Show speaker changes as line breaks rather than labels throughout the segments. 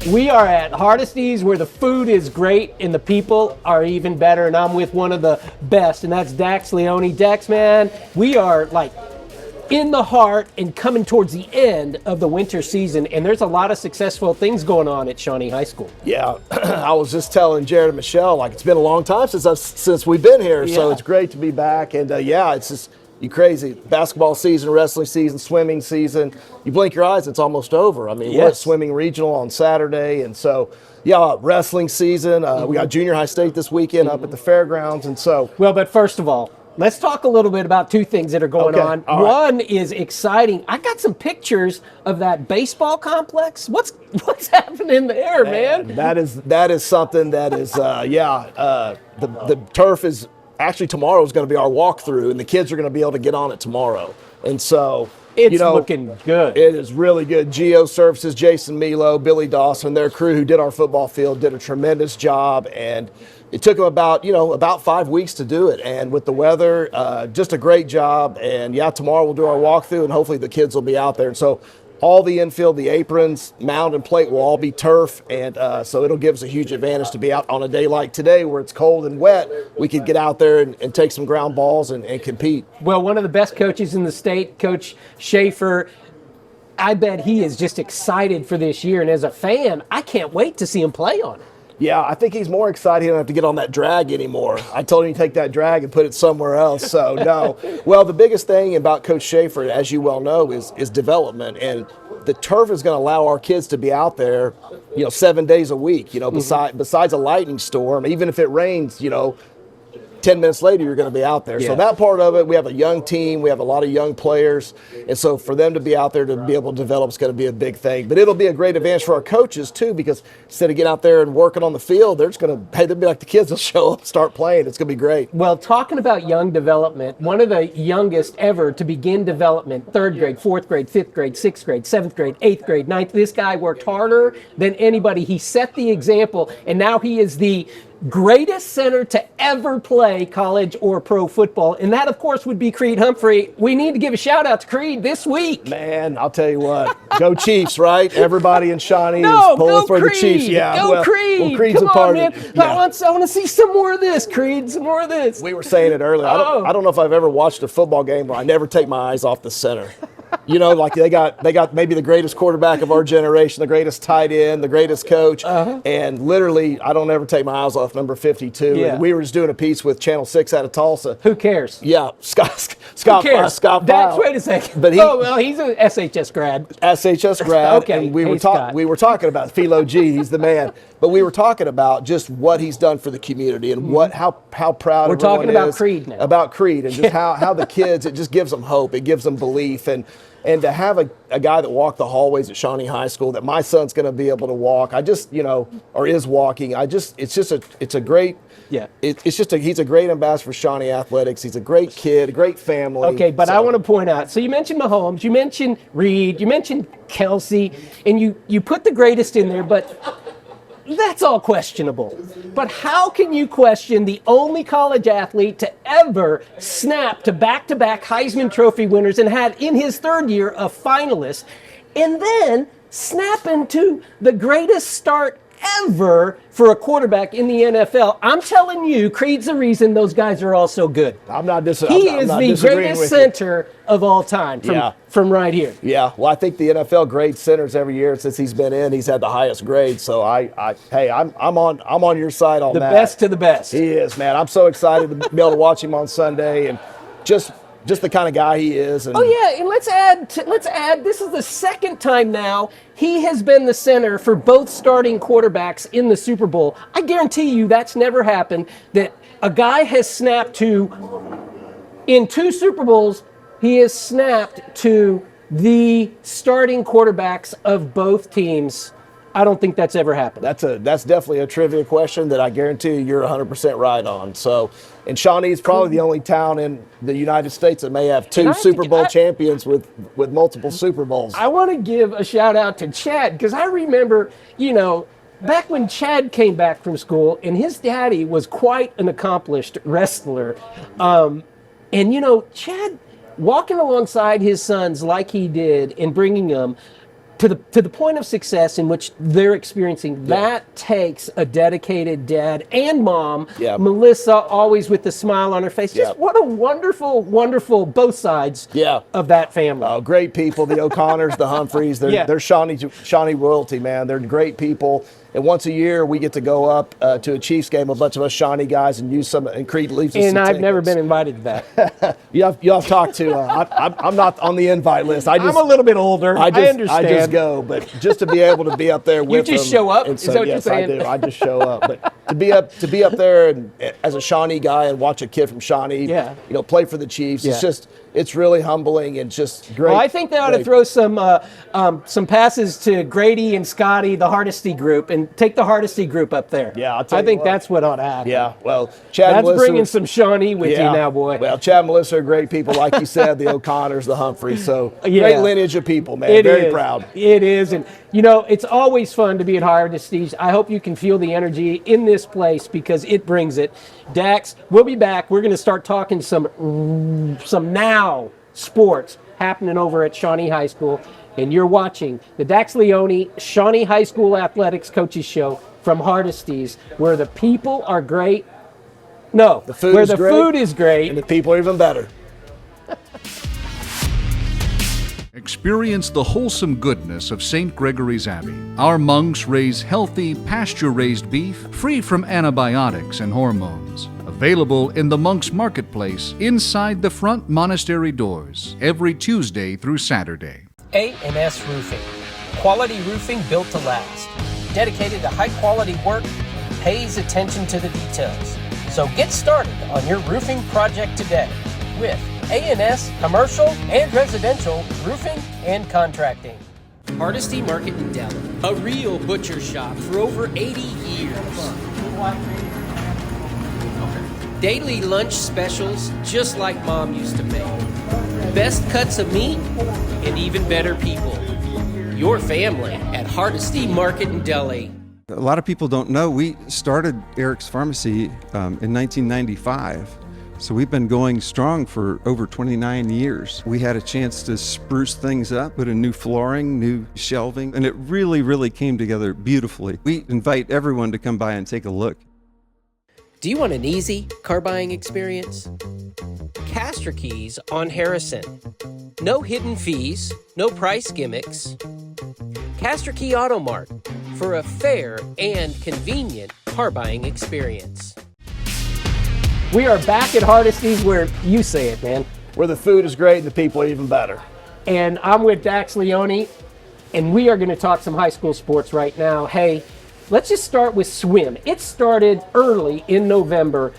We are at Hardesty's, where the food is great and the people are even better, and I'm with one of the best, and that's Dax Leone. Dax, man, we are like in the heart and coming towards the end of the winter season, and there's a lot of successful things going on at Shawnee High School.
Yeah, I was just telling Jared and Michelle, like, it's been a long time since we've been here, so it's great to be back. And yeah, it's just crazy. Basketball season, wrestling season, swimming season. You blink your eyes, it's almost over. I mean, we're at swimming regional on Saturday, and so yeah, wrestling season. We got junior high state this weekend up at the fairgrounds, and so.
Well, but first of all, let's talk a little bit about two things that are going on. One is exciting. I got some pictures of that baseball complex. What's happening there, man?
That is something that is the turf is actually, tomorrow is going to be our walkthrough, and the kids are going to be able to get on it tomorrow. And so
it's looking good.
It is really good. Geo Services, Jason Milo, Billy Dawson, their crew who did our football field did a tremendous job, and it took them about 5 weeks to do it. And with the weather, just a great job. And yeah, tomorrow we'll do our walkthrough, and hopefully the kids will be out there. And so all the infield, the aprons, mound, and plate will all be turf, and so it'll give us a huge advantage to be out on a day like today where it's cold and wet. We could get out there and take some ground balls and compete.
Well, one of the best coaches in the state, Coach Schaefer, I bet he is just excited for this year, and as a fan, I can't wait to see him play on it.
Yeah, I think he's more excited he doesn't have to get on that drag anymore. I told him to take that drag and put it somewhere else, so no. Well, the biggest thing about Coach Schaefer, as you well know, is development, and the turf is going to allow our kids to be out there, 7 days a week, besides a lightning storm. Even if it rains, 10 minutes later, you're going to be out there. Yeah. So that part of it, we have a young team. We have a lot of young players. And so for them to be out there to be able to develop is going to be a big thing. But it'll be a great advantage for our coaches, too, because instead of getting out there and working on the field, they'll be like the kids will show up, start playing. It's going to be great.
Well, talking about young development, one of the youngest ever to begin development, 3rd grade, 4th grade, 5th grade, 6th grade, 7th grade, 8th grade, 9th. This guy worked harder than anybody. He set the example, and now he is the greatest center to ever play college or pro football, and that, of course, would be Creed Humphrey. We need to give a shout out to Creed this week.
Man, I'll tell you what, go Chiefs, right? Everybody in Shawnee is pulling for the Chiefs. Yeah,
go Creed.
Well, Creed's
Come
a part
on, man.
of it. Yeah.
I want to see some more of this, Creed. Some more of this.
We were saying it earlier. I don't know if I've ever watched a football game where I never take my eyes off the center. Like they got maybe the greatest quarterback of our generation, the greatest tight end, the greatest coach, and literally I don't ever take my eyes off number 52.
Yeah.
And we were just doing a piece with Channel 6 out of Tulsa.
Who cares?
Yeah, Scott.
Who cares?
Scott
Dax, wait a second.
But
he's an SHS grad.
SHS grad.
Okay.
And we were talking about Philo G. He's the man. But we were talking about just what he's done for the community and how proud
we're talking about
is
Creed now.
About Creed and just how the kids, it just gives them hope. It gives them belief. And to have a guy that walked the hallways at Shawnee High School that my son's going to be able to walk, or is walking. It's a great. Yeah. He's a great ambassador for Shawnee athletics. He's a great kid, a great family.
Okay, but I want to point out, so you mentioned Mahomes, you mentioned Reed, you mentioned Kelsey, and you put the greatest in there, but that's all questionable. But how can you question the only college athlete to ever snap to back-to-back Heisman Trophy winners and had in his 3rd year a finalist, and then snap into the greatest start ever for a quarterback in the NFL? I'm telling you, Creed's the reason those guys are all so good. He is the greatest center of all time from right here.
Yeah, well, I think the NFL grades centers every year since he's been in. He's had the highest grade. So I'm on your side on that.
The best to the best.
He is, man. I'm so excited to be able to watch him on Sunday and just the kind of guy he is. And
and let's add, this is the 2nd time now he has been the center for both starting quarterbacks in the Super Bowl. I guarantee you that's never happened, that a guy has snapped to, in 2 Super Bowls, he has snapped to the starting quarterbacks of both teams. I don't think that's ever happened.
That's definitely a trivia question that I guarantee you're 100% right on. So, and Shawnee is probably the only town in the United States that may have 2 Super Bowl champions with multiple Super Bowls.
I want to give a shout out to Chad, because I remember, back when Chad came back from school, and his daddy was quite an accomplished wrestler. And Chad walking alongside his sons like he did and bringing them, to the point of success in which they're experiencing, that takes a dedicated dad and mom.
Yeah.
Melissa, always with the smile on her face. Just
Yeah.
what a wonderful, wonderful both sides of that family.
Oh, great people. The O'Connors, the Humphreys, they're Shawnee royalty, man. They're great people. And once a year, we get to go up to a Chiefs game, a bunch of us Shawnee guys, and use some, and Creed leaves us some
And I've never
tickets.
been invited to that.
You have to talk to, I'm not on the invite list.
I'm a little bit older. I understand.
I just go, but just to be able to be up there with them.
You just show up?
And
Is that what you're saying?
I do. I just show up. But to be up there and as a Shawnee guy and watch a kid from Shawnee, play for the Chiefs, it's really humbling and just great.
Well, I think they ought to throw some passes to Grady and Scotty, the Hardesty group, and take the Hardesty group up there.
Yeah, I
think that's what ought to happen.
Yeah, well, Chad and Melissa,
bringing some Shawnee with you now, boy.
Well, Chad and Melissa are great people, like you said, the O'Connors, the Humphreys. So great lineage of people, man. Very proud.
It is, and it's always fun to be at Hardesty's. I hope you can feel the energy in this place because it brings it. Dax, we'll be back. We're going to start talking some now sports happening over at Shawnee High School. And you're watching the Dax Leone Shawnee High School Athletics Coaches Show from Hardesty's, where the people are great. No,
the food
where
is
the
great,
food is great.
And the people are even better.
Experience the wholesome goodness of St. Gregory's Abbey. Our monks raise healthy, pasture-raised beef, free from antibiotics and hormones. Available in the Monks Marketplace inside the front monastery doors every Tuesday through Saturday.
A&S Roofing. Quality roofing built to last. Dedicated to high-quality work, pays attention to the details. So get started on your roofing project today with A&S Commercial and Residential Roofing and Contracting.
Hardesty Market in Delaware, a real butcher shop for over 80 years. Daily lunch specials just like Mom used to make. Best cuts of meat and even better people. Your family at Hardesty Market in Delhi.
A lot of people don't know we started Eric's Pharmacy in 1995. So we've been going strong for over 29 years. We had a chance to spruce things up, put in new flooring, new shelving, and it really, really came together beautifully. We invite everyone to come by and take a look.
Do you want an easy car buying experience? Castor Keys on Harrison. No hidden fees, no price gimmicks. Castor Key Auto Mart for a fair and convenient car buying experience.
We are back at Hardesty's where you say it, man.
Where the food is great and the people are even better.
And I'm with Dax Leone, and we are going to talk some high school sports right now. Hey, let's just start with swim. It started early in November.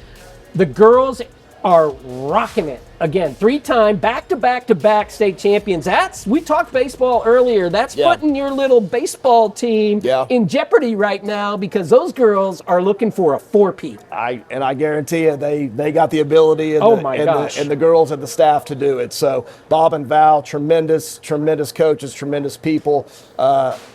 The girls are rocking it. Again, 3-time back-to-back state champions. We talked baseball earlier. That's putting your little baseball team in jeopardy right now because those girls are looking for a 4-peat.
I guarantee you they got the ability and, the girls and the staff to do it. So Bob and Val, tremendous coaches, tremendous people.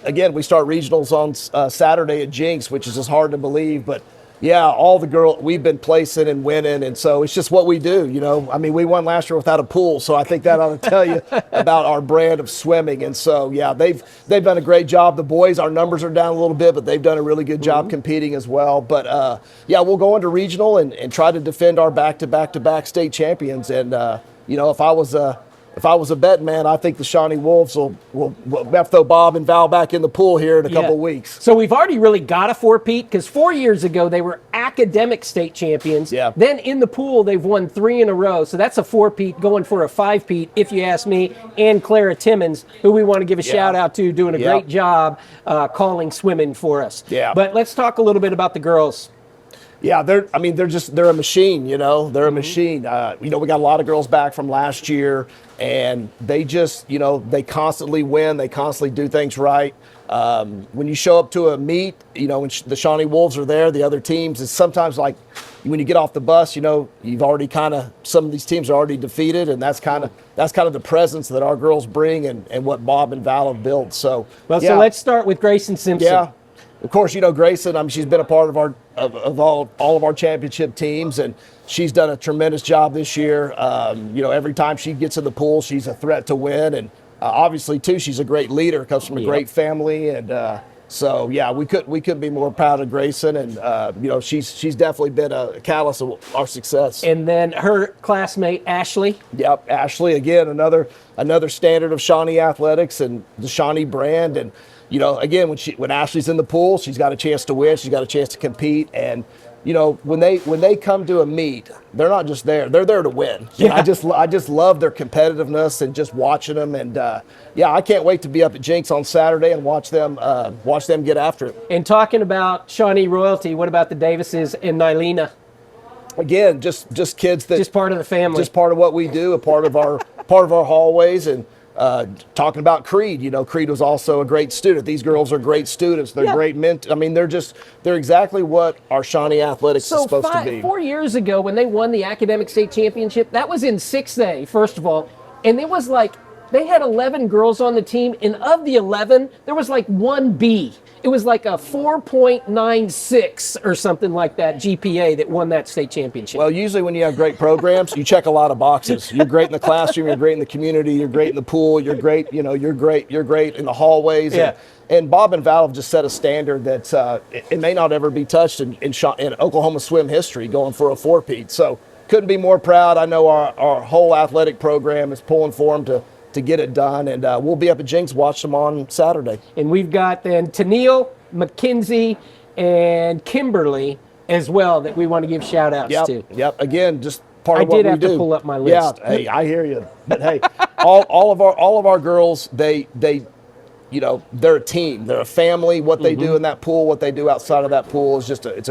Again, we start regionals on Saturday at Jinx, which is just hard to believe, but yeah, all the girls, we've been placing and winning, and so it's just what we do, I mean, we won last year without a pool, so I think that ought to tell you about our brand of swimming. And so, yeah, they've done a great job. The boys, our numbers are down a little bit, but they've done a really good job competing as well. But, yeah, we'll go into regional and try to defend our back-to-back state champions. And, if I was a betting man, I think the Shawnee Wolves will have to throw Bob and Val back in the pool here in a couple of weeks.
So we've already really got a 4-peat because 4 years ago they were academic state champions.
Yeah.
Then in the pool they've won 3 in a row. So that's a 4-peat going for a 5-peat, if you ask me, and Clara Timmons, who we want to give a shout out to, doing a great job calling swimming for us.
Yeah.
But let's talk a little bit about the girls.
Yeah, they're a machine, They're a machine. We got a lot of girls back from last year, and they just, they constantly win. They constantly do things right. When you show up to a meet, when the Shawnee Wolves are there, the other teams, it's sometimes like when you get off the bus, you've already some of these teams are already defeated, and that's kind of the presence that our girls bring and what Bob and Val have built. So,
so let's start with Grayson Simpson.
Yeah. Of course, Grayson, she's been a part of all of our championship teams, and she's done a tremendous job this year. Every time she gets in the pool, she's a threat to win, and obviously too, she's a great leader, comes from a great family, and so yeah, we couldn't be more proud of Grayson, and you know, she's definitely been a catalyst of our success.
And then her classmate Ashley.
Yep, Ashley, again, another standard of Shawnee athletics and the Shawnee brand. And you know, again, when Ashley's in the pool, she's got a chance to win, she's got a chance to compete. And you know, when they come to a meet, they're not just there; they're there to win.
Yeah.
I just love their competitiveness and just watching them. And yeah, I can't wait to be up at Jinx on Saturday and watch them get after it.
And talking about Shawnee royalty, what about the Davises and Nylena?
Again, just kids that
Just part of the family.
just part of what we do, a part of our hallways. And talking about Creed, you know, Creed was also a great student. These girls are great students. They're great I mean, they're exactly what our Shawnee athletics is supposed to be.
4 years ago when they won the academic state championship, that was in 6A, first of all. And it was like, they had 11 girls on the team, and of the 11, there was like one B. It was like a 4.96 or something like that GPA that won that state championship.
Well, usually when you have great programs, you check a lot of boxes. You're great in the classroom, you're great in the community, you're great in the pool, you're great, you know, you're great in the hallways.
Yeah.
And Bob and Val have just set a standard that it may not ever be touched in Oklahoma swim history, going for a four-peat. So couldn't be more proud. I know our whole athletic program is pulling for them to get it done, and we'll be up at Jinx, watch them on Saturday.
And we've got then Tennille, Mackenzie, and Kimberly as well that we want to give shout outs to.
Yep. Again, just part of
I
what
did
we
have
do.
to pull up my list.
Yeah. Hey, I hear you. But hey, all of our girls, they you know, they're a team. They're a family. What they do in that pool, what they do outside of that pool is just it's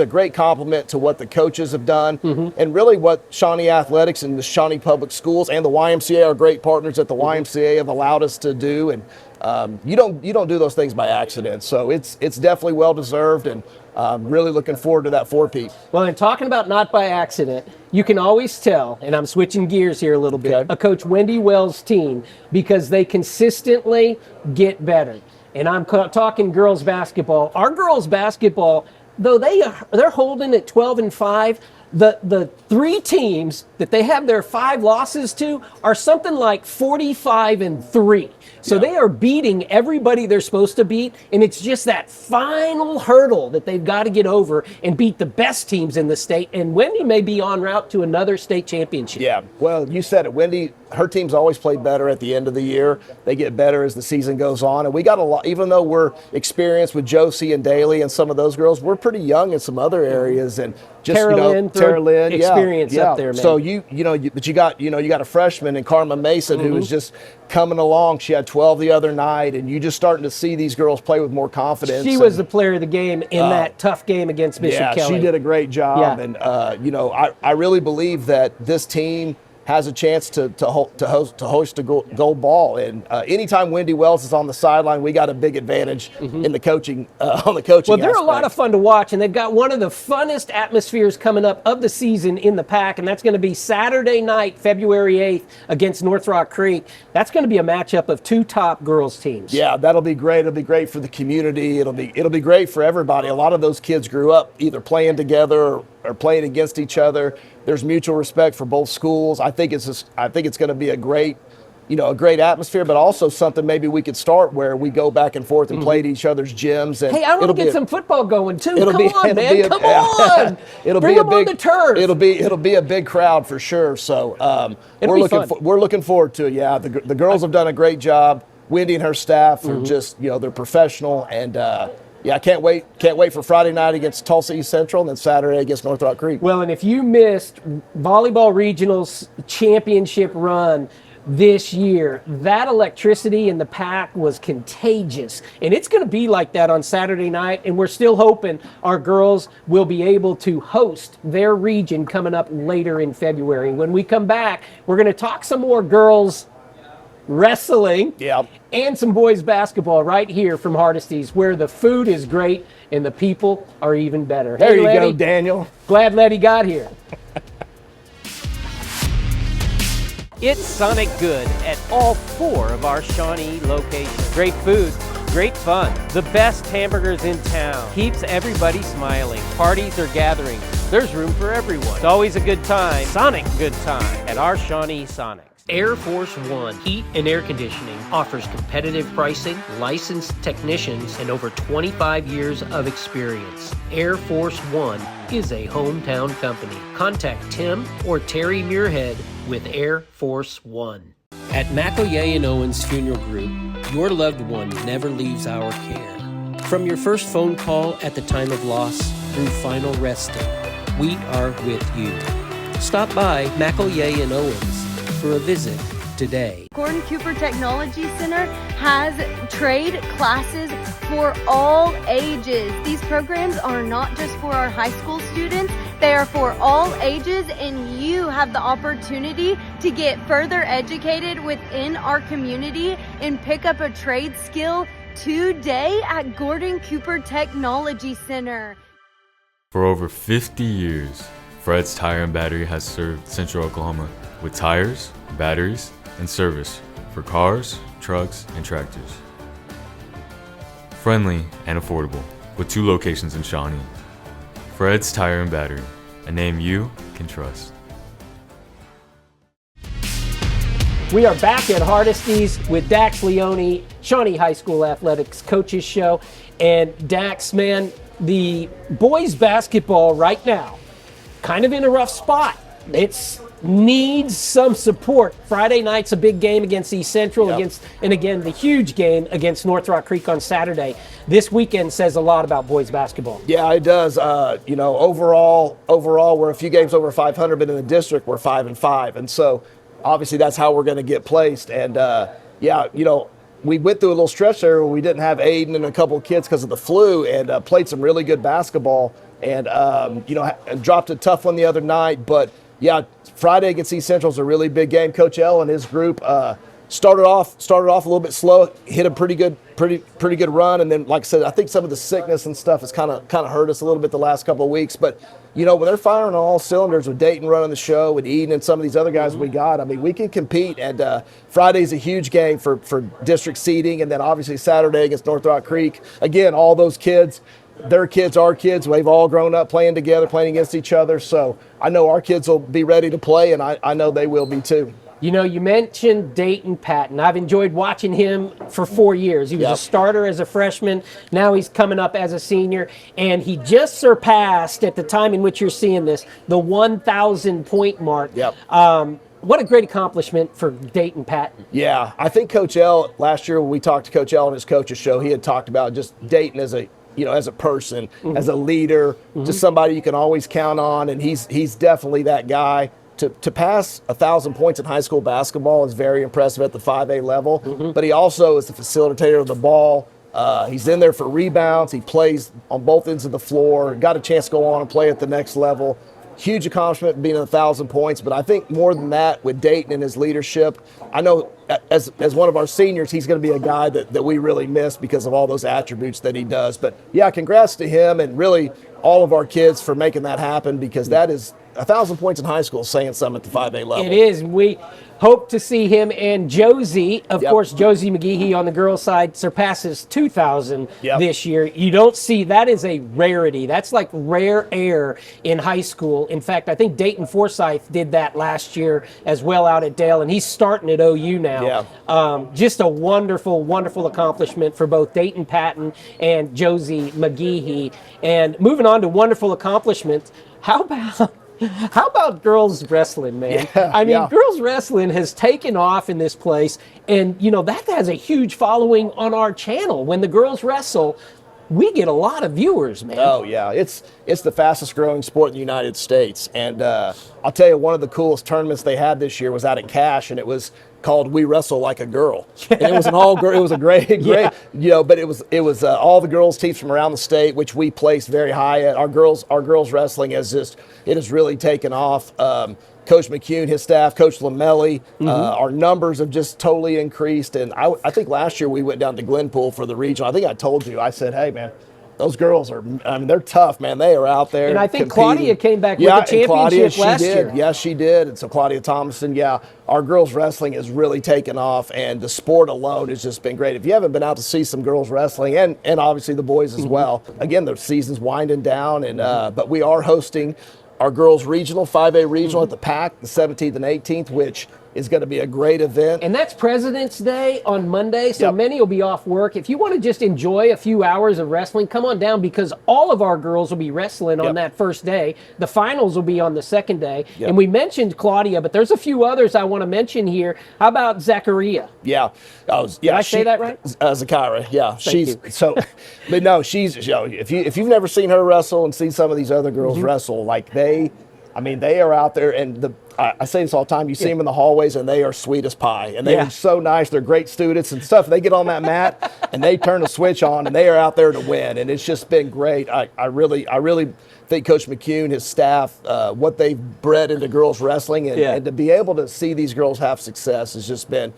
a great compliment to what the coaches have done, and really what Shawnee Athletics and the Shawnee Public Schools and the YMCA, are great partners that the YMCA have allowed us to do. And you don't do those things by accident. So it's definitely well deserved, and really looking forward to that four-peat.
Well, and talking about not by accident, you can always tell, and I'm switching gears here a little bit,
Okay.
a Coach Wendy Wells team, because they consistently get better. And I'm talking girls basketball. Our girls basketball, though they're holding at 12-5, the three teams that they have their 5 losses to are something like 45-3. So they are beating everybody they're supposed to beat, and it's just that final hurdle that they've got to get over and beat the best teams in the state. And Wendy may be en route to another state championship.
Yeah, well, you said it. Wendy, her teams always play better at the end of the year. They get better as the season goes on. And we got a lot, even though we're experienced with Josie and Daly and some of those girls, we're pretty young in some other areas. And just,
Tara Lynn,
Tara Lynn,
experience up there, man.
So but you got a freshman in Karma Mason who is just coming along. She had 12 the other night, and you just starting to see these girls play with more confidence.
She was the player of the game in that tough game against Bishop Kelly.
Yeah, she did a great job.
Yeah.
And I really believe that this team has a chance to host a gold ball. And anytime Wendy Wells is on the sideline, we got a big advantage in the coaching on the coaching.
Well, they're a lot
aspect.
of fun to watch, and they've got one of the funnest atmospheres coming up of the season in the pack, and that's going to be Saturday night, February 8th, against North Rock Creek. That's going to be a matchup of 2 top girls teams.
Yeah, that'll be great. It'll be great for the community. It'll be great for everybody. A lot of those kids grew up either playing together or playing against each other. There's mutual respect for both schools. I think it's going to be a great atmosphere, but also something maybe we could start where we go back and forth and play at each other's gyms. And
Hey, I want to get some football going too. Come on, man. Come on.
It'll
Bring
be a
them on
big
the turf.
It'll be a big crowd for sure. So we're looking forward to it. Yeah, the girls have done a great job. Wendy and her staff are just they're professional, and I can't wait for Friday night against Tulsa East Central and then Saturday against North Rock Creek.
Well, and if you missed Volleyball Regionals championship run this year, that electricity in the pack was contagious. And it's going to be like that on Saturday night, and we're still hoping our girls will be able to host their region coming up later in February. When we come back, we're going to talk some more girls wrestling, and some boys basketball right here from Hardesty's, where the food is great and the people are even better.
There
Hey,
you
Letty,
go, Daniel.
Glad Letty got here.
It's Sonic Good at all 4 of our Shawnee locations. Great food, great fun, the best hamburgers in town. Keeps everybody smiling. Parties or gatherings,
There's room for everyone. It's always a good time, Sonic good time, at our Shawnee Sonics. Air Force One Heat and Air Conditioning offers competitive pricing, licensed technicians, and over 25 years of experience. Air Force One is a hometown company. Contact Tim or Terry Muirhead with Air Force One. At McElroy and Owens Funeral Group, your loved one never leaves our care. From your first phone call at the time of loss through final resting, we are with you. Stop by McElroy and Owens for a visit today.
Gordon Cooper Technology Center has trade classes for all ages. These programs are not just for our high school students, they are for all ages, and you have the opportunity to get further educated within our community and pick up a trade skill today at Gordon Cooper Technology Center.
For over 50 years, Fred's Tire and Battery has served Central Oklahoma with tires, batteries, and service for cars, trucks, and tractors. Friendly and affordable, with 2 locations in Shawnee. Fred's Tire and Battery, a name you can trust.
We are back at Hardesty's with Dax Leone, Shawnee High School Athletics Coaches Show. And Dax, man, the boys basketball right now, kind of in a rough spot. It's needs some support. Friday night's a big game against East Central, and again, the huge game against North Rock Creek on Saturday. This weekend says a lot about boys basketball.
Yeah, it does. Overall, we're a few games over 500, but in the district, we're 5-5. And so, obviously, that's how we're going to get placed. And, we went through a little stretch there where we didn't have Aiden and a couple of kids because of the flu, and played some really good basketball, and, dropped a tough one the other night. But, yeah, Friday against East Central is a really big game. Coach L and his group started off a little bit slow, hit a pretty good run, and then, like I said, I think some of the sickness and stuff has kind of hurt us a little bit the last couple of weeks. But when they're firing on all cylinders with Dayton running the show, with Eden and some of these other guys we got, I mean, we can compete. And Friday's a huge game for district seeding, and then obviously Saturday against North Rock Creek. Again, all those kids. Their kids, our kids, we've all grown up playing together, playing against each other. So I know our kids will be ready to play, and I know they will be too.
You mentioned Dayton Patton. I've enjoyed watching him for 4 years. He was a starter as a freshman. Now he's coming up as a senior, and he just surpassed, at the time in which you're seeing this, the 1,000-point mark. What a great accomplishment for Dayton Patton.
Yeah, I think Coach L, last year when we talked to Coach L on his coaches show, he had talked about just Dayton as a person, as a leader, just somebody you can always count on, and he's definitely that guy. To pass 1,000 points in high school basketball is very impressive at the 5A level, but he also is the facilitator of the ball. He's in there for rebounds. He plays on both ends of the floor, got a chance to go on and play at the next level. Huge accomplishment being 1,000 points, but I think more than that with Dayton and his leadership, I know as one of our seniors, he's going to be a guy that we really miss because of all those attributes that he does. But yeah, congrats to him and really all of our kids for making that happen, because that is 1,000 points in high school saying something at the 5A level.
It is. We hope to see him and Josie. Of course, Josie McGeehee on the girls' side surpasses 2,000 this year. You don't see that is a rarity. That's like rare air in high school. In fact, I think Dayton Forsyth did that last year as well out at Dale, and he's starting at OU now. Just a wonderful, wonderful accomplishment for both Dayton Patton and Josie McGeehee. And moving on to wonderful accomplishments, how about girls wrestling, man? Girls wrestling has taken off in this place, and that has a huge following on our channel. When the girls wrestle, we get a lot of viewers, man.
Oh yeah, it's the fastest growing sport in the United States, and I'll tell you, one of the coolest tournaments they had this year was out at Cache, and it was called "We Wrestle Like a Girl." And it was an all girl. It was a great, but it was all the girls teams from around the state, which we placed very high at. Our girls wrestling has really taken off. Coach McCune, his staff, Coach Lamelli, our numbers have just totally increased. And I think last year we went down to Glenpool for the regional. I think I told you, I said, hey man, those girls are, I mean, they're tough, man. They are out there.
And I think
competing.
Claudia came back with
Yeah,
the
and Claudia,
championship
she
last
did.
year.
Yes, she did. And so Claudia Thomason, yeah, our girls wrestling has really taken off, and the sport alone has just been great. If you haven't been out to see some girls wrestling, and obviously the boys as well, again, the season's winding down, and but we are hosting our girls regional, 5A regional at the PAC, the 17th and 18th, which is going to be a great event.
And that's President's Day on Monday, so
Yep.
many will be off work. If you want to just enjoy a few hours of wrestling, come on down, because all of our girls will be wrestling on
Yep.
that first day. The finals will be on the second day.
Yep.
And we mentioned Claudia, but there's a few others I want to mention here. How about Zachariah?
Yeah,
Did I say that right?
Zakira, yeah, she's
you.
so. But no, she's, you know, if you've never seen her wrestle and seen some of these other girls wrestle, like they are out there, and I say this all the time. You see them in the hallways, and they are sweet as pie, and they are so nice. They're great students and stuff. They get on that mat, and they turn the switch on, and they are out there to win. And it's just been great. I really think Coach McCune, his staff, what they've bred into girls wrestling, and to be able to see these girls have success has just been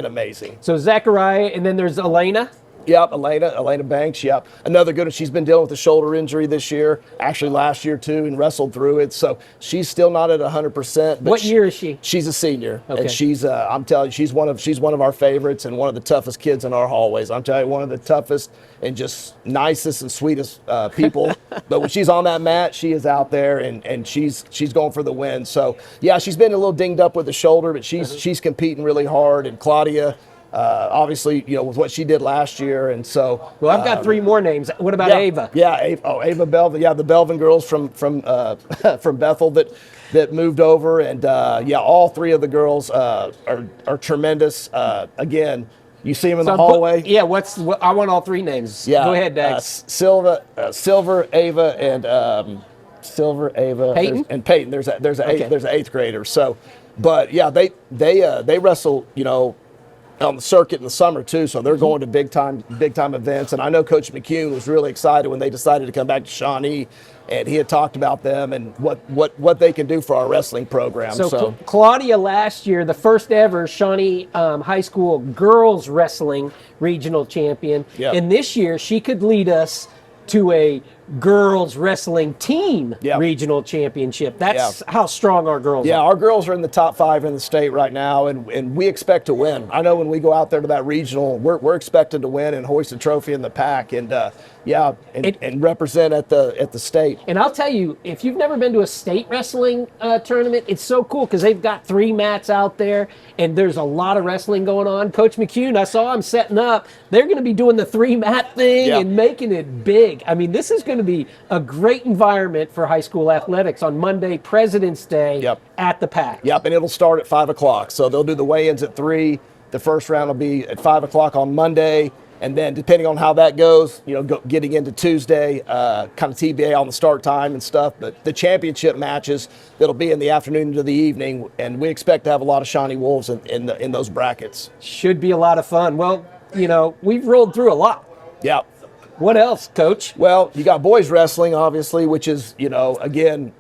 amazing.
So Zachariah, and then there's Elena.
Yep, Elena Banks, yep. Another good one. She's been dealing with a shoulder injury this year, actually last year too, and wrestled through it. So she's still not at 100%.
What year is she?
She's a senior.
Okay.
And she's, I'm telling you, she's one of our favorites and one of the toughest kids in our hallways. I'm telling you, one of the toughest and just nicest and sweetest people. But when she's on that mat, she is out there, and she's going for the win. So yeah, she's been a little dinged up with the shoulder, but she's competing really hard. And Claudia, obviously, you know, with what she did last year, and so.
Well, I've got three more names. What about Ava?
Yeah, Ava Belvin. Yeah, the Belvin girls from from Bethel that moved over, and all three of the girls are tremendous. Again, you see them in the hallway.
I want all three names.
Yeah,
Go ahead, Dax.
Silver, Ava, and Silver, Ava,
Peyton?
and Peyton. There's an eighth grader. So, but yeah, they wrestle, you know, on the circuit in the summer too, so they're going to big time events. And I know Coach McCune was really excited when they decided to come back to Shawnee, and he had talked about them and what they can do for our wrestling program.
So Claudia last year, the first ever Shawnee High School girls wrestling regional champion, and this year she could lead us to a girls wrestling team regional championship. That's how strong our girls are.
Yeah, our girls are in the top 5 in the state right now, and we expect to win. I know when we go out there to that regional, we're expected to win and hoist a trophy in the PAC, and represent at the state.
And I'll tell you, if you've never been to a state wrestling tournament, it's so cool because they've got 3 mats out there, and there's a lot of wrestling going on. Coach McCune, I saw him setting up. They're going to be doing the 3-mat thing and making it big. I mean, this is going to be a great environment for high school athletics on Monday, President's Day, at the PAC.
Yep, and it'll start at 5 o'clock. So they'll do the weigh-ins at 3. The first round will be at 5 o'clock on Monday. And then depending on how that goes, you know, getting into Tuesday, kind of TBA on the start time and stuff. But the championship matches, that'll be in the afternoon to the evening. And we expect to have a lot of Shawnee Wolves in those brackets.
Should be a lot of fun. Well, you know, we've rolled through a lot.
Yeah.
What else, Coach?
Well, you got boys wrestling, obviously, which is, you know, again,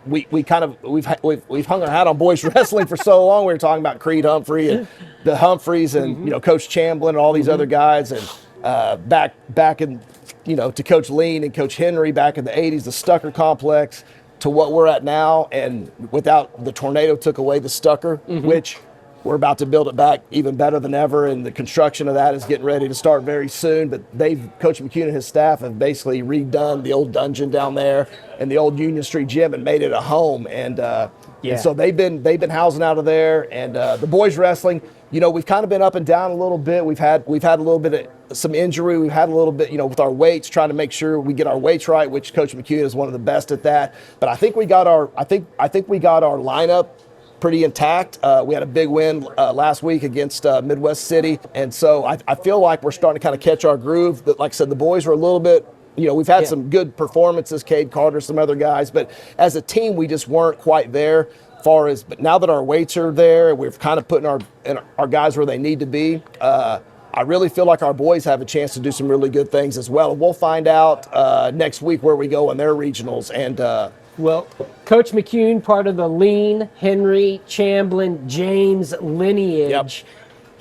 we've hung our hat on boys wrestling for so long. We were talking about Creed Humphrey and the Humphreys and you know, Coach Chamblin and all these other guys, and back in, you know, to Coach Lean and Coach Henry back in the 80s, the Stucker complex, to what we're at now. And without the tornado took away the Stucker, which we're about to build it back even better than ever, and the construction of that is getting ready to start very soon. But Coach McCune and his staff have basically redone the old dungeon down there and the old Union Street gym and made it a home. And so they've been housing out of there. And the boys wrestling, you know, we've kind of been up and down a little bit. We've had a little bit of some injury. We've had a little bit, you know, with our weights, trying to make sure we get our weights right, which Coach McCune is one of the best at that. But I think we got our lineup pretty intact. We had a big win last week against Midwest City, and so I feel like we're starting to kind of catch our groove. Like I said, the boys were a little bit, you know, we've had some good performances, Cade Carter, some other guys, but as a team, we just weren't quite there. But now that our weights are there, we're kind of putting our guys where they need to be. I really feel like our boys have a chance to do some really good things as well. And we'll find out next week where we go in their regionals. And
well, Coach McCune, part of the Lean, Henry, Chamblin, James lineage.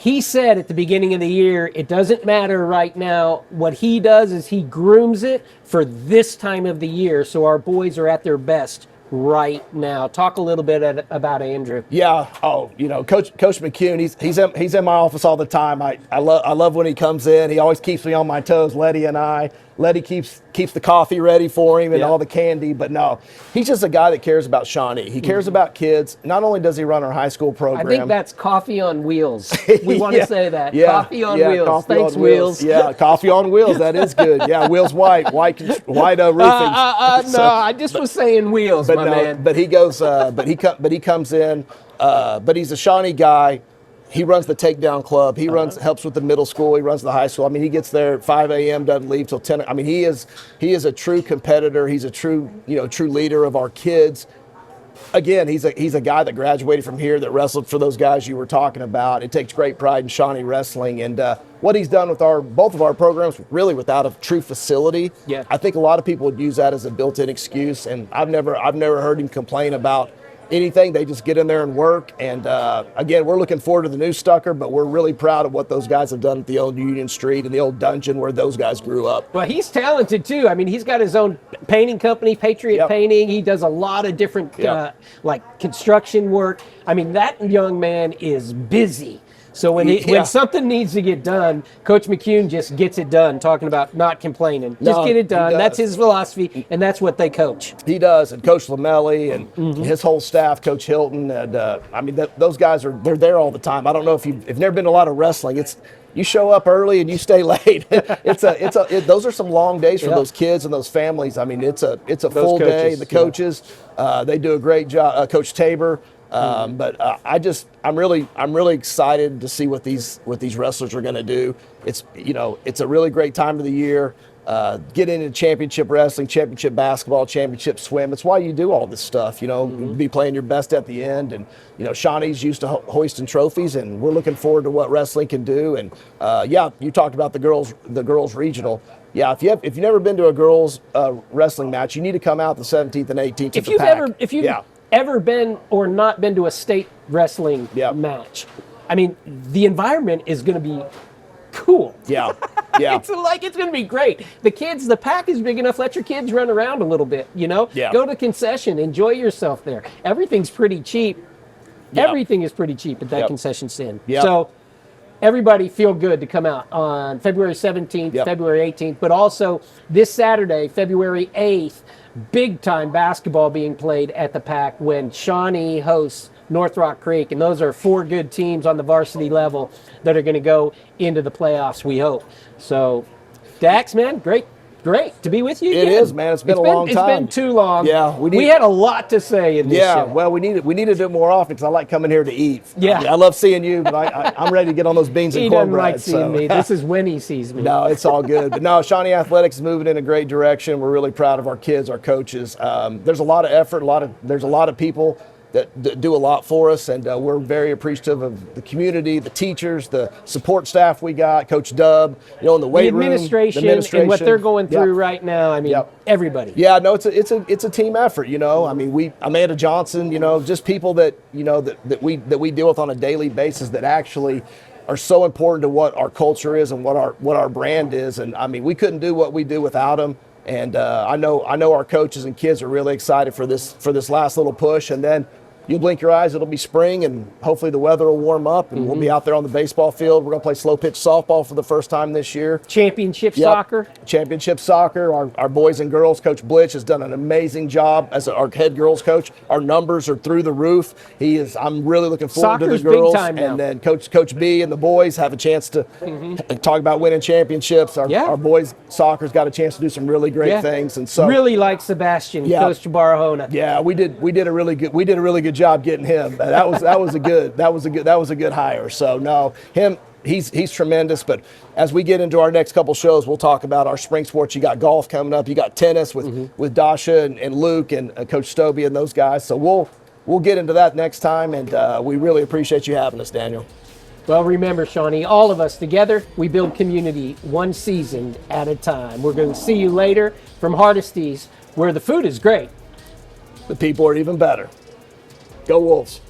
he said at the beginning of the year, it doesn't matter right now. What he does is he grooms it for this time of the year, so our boys are at their best right now. Talk a little bit about Andrew.
Yeah. Oh, Coach McCune. He's in my office all the time. I love when he comes in. He always keeps me on my toes. Letty keeps the coffee ready for him and all the candy. But no, he's just a guy that cares about Shawnee. He cares about kids. Not only does he run our high school program.
I think that's coffee on wheels. We want to say that.
Yeah,
coffee on wheels.
Coffee
Thanks,
on
Wheels.
Yeah, coffee on wheels. That is good. Yeah, Wheels white roofing.
No, I just was saying Wheels,
but
my
no,
man.
But he goes. But he comes in. But he's a Shawnee guy. He runs the takedown club. He helps with the middle school. He runs the high school. I mean, he gets there at 5 a.m. doesn't leave till 10. I mean, he is a true competitor. He's a true leader of our kids. Again, he's a guy that graduated from here that wrestled for those guys you were talking about. It takes great pride in Shawnee wrestling, and what he's done with both of our programs, really without a true facility.
Yeah.
I think a lot of people would use that as a built-in excuse, and I've never heard him complain about anything. They just get in there and work. And again, we're looking forward to the new Stucker, but we're really proud of what those guys have done at the old Union Street and the old dungeon where those guys grew up.
Well, he's talented too. I mean, he's got his own painting company, Patriot Painting. He does a lot of different like construction work. I mean, that young man is busy. So when something needs to get done, Coach McCune just gets it done, talking about not complaining. Just get it done. That's his philosophy, and that's what they coach.
He does, and Coach Lamelli and his whole staff, Coach Hilton, and I mean, those guys they're there all the time. I don't know if you've never been to a lot of wrestling. You show up early and you stay late. Those are some long days for those kids and those families. I mean, it's a full day. The coaches, they do a great job. Coach Tabor. But I'm really excited to see what these wrestlers are going to do. It's a really great time of the year. Get into championship wrestling, championship basketball, championship swim. It's why you do all this stuff. Be playing your best at the end. And Shawnee's used to hoisting trophies, and we're looking forward to what wrestling can do. And you talked about the girls regional. Yeah, if you've never been to a girls wrestling match, you need to come out the 17th and 18th.
If you've ever been or not been to a state wrestling match, I mean, the environment is going to be cool.
Yeah.
It's going to be great. The pack is big enough. Let your kids run around a little bit, Go to concession, enjoy yourself there. Everything's pretty cheap. Everything is pretty cheap at that concession stand. So everybody feel good to come out on February 17th, February 18th, but also this Saturday, February 8th, big time basketball being played at the pack when Shawnee hosts North Rock Creek, and those are 4 good teams on the varsity level that are going to go into the playoffs, we hope. So, Dax, man, great to be with you again.
It is, man. It's been a long time.
It's been too long.
Yeah,
we had a lot to say in this show.
Well, we need to do it more often because I like coming here to eat.
Yeah.
I love seeing you, but I'm ready to get on those beans and cornbread.
He doesn't like seeing me. This is when he sees me.
No, it's all good. But no, Shawnee Athletics is moving in a great direction. We're really proud of our kids, our coaches. There's a lot of effort. There's a lot of people that do a lot for us, and we're very appreciative of the community, the teachers, the support staff we got, Coach Dub, in the weight room, the administration,
and what they're going through right now. I mean, everybody.
Yeah, no, it's a team effort. I mean, Amanda Johnson, just people that that we deal with on a daily basis that actually are so important to what our culture is and what our brand is. And I mean, we couldn't do what we do without them. And I know our coaches and kids are really excited for this last little push, and then you blink your eyes, it'll be spring, and hopefully the weather will warm up, and we'll be out there on the baseball field. We're going to play slow pitch softball for the first time this year.
Championship soccer.
Championship soccer. Our boys and girls, Coach Blitch has done an amazing job as our head girls coach. Our numbers are through the roof. I'm really looking forward to the girls.
Big time now.
And then Coach B and the boys have a chance to talk about winning championships. Our boys soccer's got a chance to do some really great things, and so
really like Sebastian, Coach Barahona.
Yeah, we did a really good job getting him. That was a good hire. So no, he's tremendous. But as we get into our next couple shows, we'll talk about our spring sports. You got golf coming up. You got tennis with Dasha and Luke and Coach Stobie and those guys. So we'll get into that next time. And we really appreciate you having us, Daniel.
Well, remember, Shawnee, all of us together, we build community one season at a time. We're going to see you later from Hardesty's, where the food is great.
The people are even better. Go Wolves.